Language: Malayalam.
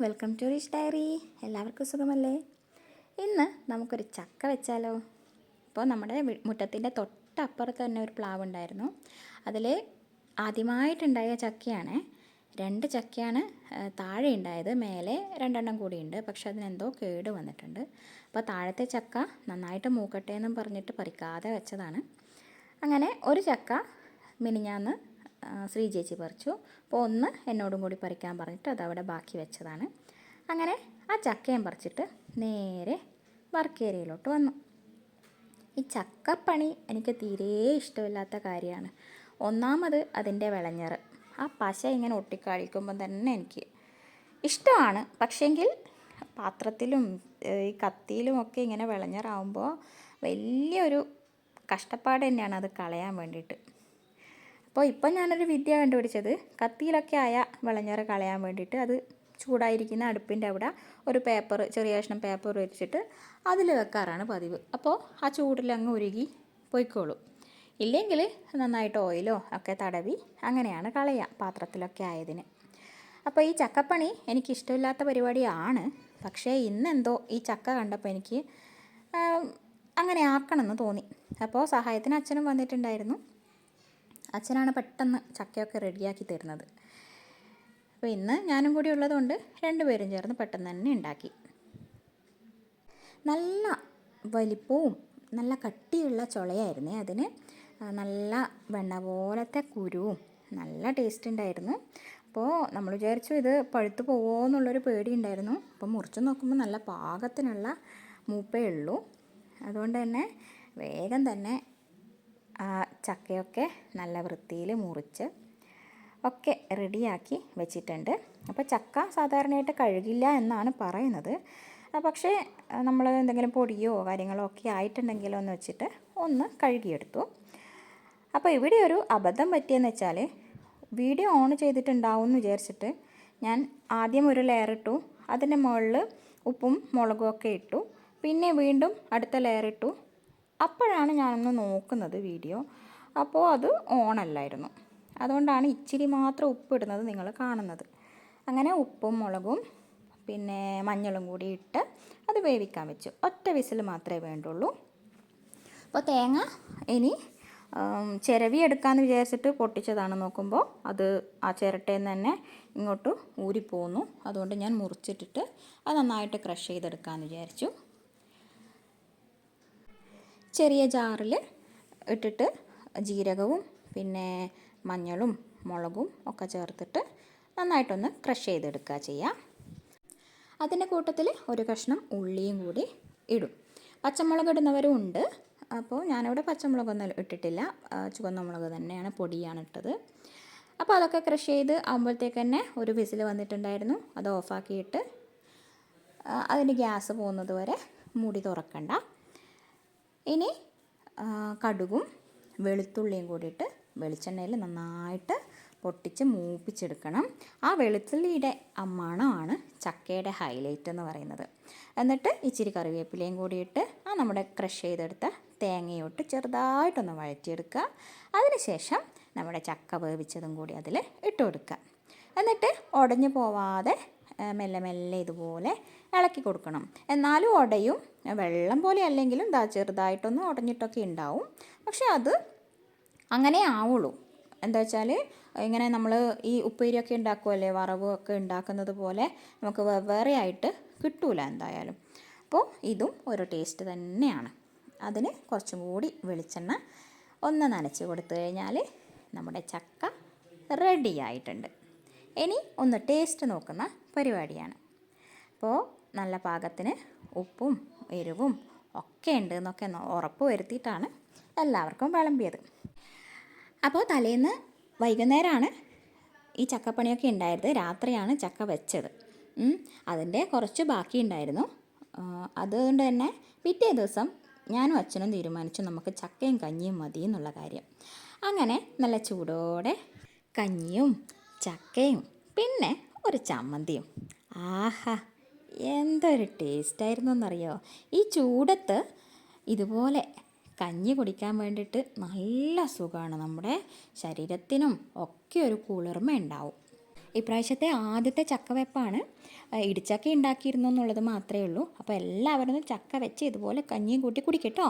Welcome to rich diary. എല്ലാവർക്കും സുഖമല്ലേ? ഇന്ന് നമുക്കൊരു ചക്ക വെച്ചാലോ? അപ്പോൾ നമ്മുടെ മുറ്റത്തിൻ്റെ തൊട്ടപ്പുറത്ത് തന്നെ ഒരു പ്ലാവ് ഉണ്ടായിരുന്നു. അതിൽ ആദ്യമായിട്ടുണ്ടായ ചക്കയാണ്. 2 ചക്കയാണ് താഴെ ഉണ്ടായത്, മേലെ 2 കൂടിയുണ്ട്. പക്ഷെ അതിനെന്തോ കേട് വന്നിട്ടുണ്ട്. അപ്പോൾ താഴത്തെ ചക്ക നന്നായിട്ട് മൂക്കട്ടെ എന്നും പറഞ്ഞിട്ട് പറിക്കാതെ വെച്ചതാണ്. അങ്ങനെ ഒരു ചക്ക മിനിഞ്ഞാന്ന് ശ്രീ ചേച്ചി പറിച്ചു. അപ്പോൾ ഒന്ന് എന്നോടും കൂടി പറിക്കാൻ പറഞ്ഞിട്ട് അതവിടെ ബാക്കി വെച്ചതാണ്. അങ്ങനെ ആ ചക്കയും പറിച്ചിട്ട് നേരെ വർക്ക് ഏരിയയിലോട്ട് വന്നു. ഈ ചക്കപ്പണി എനിക്ക് തീരെ ഇഷ്ടമില്ലാത്ത കാര്യമാണ്. ഒന്നാമത് അതിൻ്റെ വിളഞ്ഞറ്, ആ പശ ഇങ്ങനെ ഒട്ടിക്കഴിക്കുമ്പം തന്നെ എനിക്ക് ഇഷ്ടമാണ്. പക്ഷേങ്കിൽ പാത്രത്തിലും ഈ കത്തിയിലുമൊക്കെ ഇങ്ങനെ വിളഞ്ഞറാവുമ്പോൾ വലിയൊരു കഷ്ടപ്പാട് തന്നെയാണ് അത് കളയാൻ വേണ്ടിയിട്ട്. അപ്പോൾ ഇപ്പം ഞാനൊരു വിദ്യ കണ്ടുപിടിച്ചത്, കത്തിയിലൊക്കെ ആയ വിളഞ്ഞറ് കളയാൻ വേണ്ടിയിട്ട് അത് ചൂടായിരിക്കുന്ന അടുപ്പിൻ്റെ അവിടെ ഒരു പേപ്പർ, ചെറിയ കഷ്ണം പേപ്പർ വെച്ചിട്ട് അതിൽ വെക്കാറാണ് പതിവ്. അപ്പോൾ ആ ചൂടിലങ്ങ് ഉരുകി പൊയ്ക്കോളും. ഇല്ലെങ്കിൽ നന്നായിട്ട് ഓയിലോ ഒക്കെ തടവി അങ്ങനെയാണ് കളയുക പാത്രത്തിലൊക്കെ ആയതിന്. അപ്പോൾ ഈ ചക്കപ്പണി എനിക്കിഷ്ടമില്ലാത്ത പരിപാടിയാണ്. പക്ഷേ ഇന്നെന്തോ ഈ ചക്ക കണ്ടപ്പോൾ എനിക്ക് അങ്ങനെ ആക്കണമെന്ന് തോന്നി. അപ്പോൾ സഹായത്തിന് അച്ഛനും വന്നിട്ടുണ്ടായിരുന്നു. അച്ഛനാണ് പെട്ടെന്ന് ചക്കയൊക്കെ റെഡിയാക്കി തരുന്നത്. അപ്പോൾ ഇന്ന് ഞാനും കൂടി ഉള്ളതുകൊണ്ട് 2 പേരും ചേർന്ന് പെട്ടെന്ന് തന്നെ ഉണ്ടാക്കി. നല്ല വലിപ്പവും നല്ല കട്ടിയുള്ള ചുളയായിരുന്നേ അതിന്. നല്ല വെണ്ണ പോലത്തെ കുരുവും നല്ല ടേസ്റ്റ് ഉണ്ടായിരുന്നു. അപ്പോൾ നമ്മൾ വിചാരിച്ചു ഇത് പഴുത്ത് പോവോ എന്നുള്ളൊരു പേടി ഉണ്ടായിരുന്നു. അപ്പോൾ മുറിച്ച് നോക്കുമ്പോൾ നല്ല പാകത്തിനുള്ള മൂപ്പേ ഉള്ളൂ. അതുകൊണ്ട് തന്നെ വേഗം തന്നെ ചക്കയൊക്കെ നല്ല വൃത്തിയിൽ മുറിച്ച് ഒക്കെ റെഡിയാക്കി വെച്ചിട്ടുണ്ട്. അപ്പോൾ ചക്ക സാധാരണയായിട്ട് കഴുകില്ല എന്നാണ് പറയുന്നത്. പക്ഷേ നമ്മൾ എന്തെങ്കിലും പൊടിയോ കാര്യങ്ങളോ ഒക്കെ ആയിട്ടുണ്ടെങ്കിലോ എന്ന് വെച്ചിട്ട് ഒന്ന് കഴുകിയെടുത്തു. അപ്പോൾ ഇവിടെ ഒരു അബദ്ധം പറ്റിയെന്ന് വെച്ചാൽ, വീഡിയോ ഓൺ ചെയ്തിട്ടുണ്ടാവും എന്ന് വിചാരിച്ചിട്ട് ഞാൻ ആദ്യം ഒരു ലെയർ ഇട്ടു, അതിൻ്റെ മുകളിൽ ഉപ്പും മുളകും ഒക്കെ ഇട്ടു, പിന്നെ വീണ്ടും അടുത്ത ലെയർ ഇട്ടു. അപ്പോഴാണ് ഞാനൊന്ന് നോക്കുന്നത് വീഡിയോ. അപ്പോൾ അത് ഓണല്ലായിരുന്നു. അതുകൊണ്ടാണ് ഇച്ചിരി മാത്രം ഉപ്പിടുന്നത് നിങ്ങൾ കാണുന്നത്. അങ്ങനെ ഉപ്പും മുളകും പിന്നെ മഞ്ഞളും കൂടി ഇട്ട് അത് വേവിക്കാൻ വെച്ചു. ഒറ്റ വിസിൽ മാത്രമേ വേണ്ടുള്ളൂ. അപ്പോൾ തേങ്ങ ഇനി ചിരവി എടുക്കാമെന്ന് വിചാരിച്ചിട്ട് പൊട്ടിച്ചതാണ്. നോക്കുമ്പോൾ അത് ആ ചിരട്ടയിൽ നിന്ന് തന്നെ ഇങ്ങോട്ട് ഊരിപ്പോന്നു. അതുകൊണ്ട് ഞാൻ മുറിച്ചിട്ടിട്ട് അത് നന്നായിട്ട് ക്രഷ് ചെയ്തെടുക്കാമെന്ന് വിചാരിച്ചു. ചെറിയ ജാറിൽ ഇട്ടിട്ട് ജീരകവും പിന്നെ മഞ്ഞളും മുളകും ഒക്കെ ചേർത്തിട്ട് നന്നായിട്ടൊന്ന് ക്രഷ് ചെയ്തെടുക്കുക ചെയ്യുക. അതിൻ്റെ കൂട്ടത്തിൽ ഒരു കഷ്ണം ഉള്ളിയും കൂടി ഇടും. പച്ചമുളക് ഇടുന്നവരും ഉണ്ട്. അപ്പോൾ ഞാനിവിടെ പച്ചമുളകൊന്നും ഇട്ടിട്ടില്ല, ചുവന്ന മുളക് തന്നെയാണ്, പൊടിയാണ് ഇട്ടത്. അപ്പോൾ അതൊക്കെ ക്രഷ് ചെയ്ത് ആകുമ്പോഴത്തേക്ക് തന്നെ ഒരു വിസിൽ വന്നിട്ടുണ്ടായിരുന്നു. അത് ഓഫാക്കിയിട്ട് അതിന് ഗ്യാസ് പോകുന്നത് വരെ മൂടി തുറക്കണ്ട. ഇനി കടുകും വെളുത്തുള്ളിയും കൂടിയിട്ട് വെളിച്ചെണ്ണയിൽ നന്നായിട്ട് പൊട്ടിച്ച് മൂപ്പിച്ചെടുക്കണം. ആ വെളുത്തുള്ളിയുടെ മണമാണ് ചക്കയുടെ ഹൈലൈറ്റ് എന്ന് പറയുന്നത്. എന്നിട്ട് ഇച്ചിരി കറിവേപ്പിലയും കൂടിയിട്ട് നമ്മുടെ ക്രഷ് ചെയ്തെടുത്ത തേങ്ങയോട്ട് ചെറുതായിട്ടൊന്ന് വഴറ്റിയെടുക്കുക. അതിനുശേഷം നമ്മുടെ ചക്ക വേവിച്ചതും കൂടി അതിൽ ഇട്ട് കൊടുക്കുക. എന്നിട്ട് ഉടഞ്ഞു പോവാതെ മെല്ലെ മെല്ലെ ഇതുപോലെ ഇളക്കി കൊടുക്കണം. എന്നാലും ഉടയും, വെള്ളം പോലെ അല്ലെങ്കിലും ചെറുതായിട്ടൊന്ന് ഉടഞ്ഞിട്ടൊക്കെ ഉണ്ടാവും. പക്ഷെ അത് അങ്ങനെ ആവുള്ളൂ. എന്താ വെച്ചാൽ ഇങ്ങനെ നമ്മൾ ഈ ഉപ്പേരിയൊക്കെ ഉണ്ടാക്കുമല്ലേ, വറവ് ഒക്കെ ഉണ്ടാക്കുന്നത് പോലെ നമുക്ക് വെവ്വേറെ ആയിട്ട് കിട്ടൂല എന്തായാലും. അപ്പോൾ ഇതും ഒരു ടേസ്റ്റ് തന്നെയാണ്. അതിന് കുറച്ചും കൂടി വെളിച്ചെണ്ണ ഒന്ന് നനച്ച് കൊടുത്തു കഴിഞ്ഞാൽ നമ്മുടെ ചക്ക റെഡി ആയിട്ടുണ്ട്. ഇനി ഒന്ന് ടേസ്റ്റ് നോക്കുന്ന പരിപാടിയാണ്. അപ്പോൾ നല്ല പാകത്തിന് ഉപ്പും എരിവും ഒക്കെ ഉണ്ട് എന്നൊക്കെ ഉറപ്പ് വരുത്തിയിട്ടാണ് എല്ലാവർക്കും വിളമ്പിയത്. അപ്പോൾ തലേന്ന് വൈകുന്നേരമാണ് ഈ ചക്കപ്പണിയൊക്കെ ഉണ്ടായത്. രാത്രിയാണ് ചക്ക വെച്ചത്. അതിൻ്റെ കുറച്ച് ബാക്കി ഉണ്ടായിരുന്നു. അതുകൊണ്ട് തന്നെ പിറ്റേ ദിവസം ഞാനും അച്ഛനും തീരുമാനിച്ചു നമുക്ക് ചക്കയും കഞ്ഞിയും മതി എന്നുള്ള കാര്യം. അങ്ങനെ നല്ല ചൂടോടെ കഞ്ഞിയും ചക്കയും പിന്നെ ഒരു ചമ്മന്തിയും. ആഹാ, എന്തൊരു ടേസ്റ്റായിരുന്നു എന്നറിയോ! ഈ ചൂടത്ത് ഇതുപോലെ കഞ്ഞി കുടിക്കാൻ വേണ്ടിയിട്ട് നല്ല സുഖമാണ്. നമ്മുടെ ശരീരത്തിനും ഒക്കെ ഒരു കുളിർമ ഉണ്ടാവും. ഇപ്രാവശ്യത്തെ ആദ്യത്തെ ചക്കവെപ്പാണ്. ഇടിച്ചക്ക ഉണ്ടാക്കിയിരുന്നു എന്നുള്ളത് മാത്രമേ ഉള്ളൂ. അപ്പോൾ എല്ലാവരും ചക്ക വെച്ച് ഇതുപോലെ കഞ്ഞിയും കൂട്ടി കുടിക്കട്ടോ.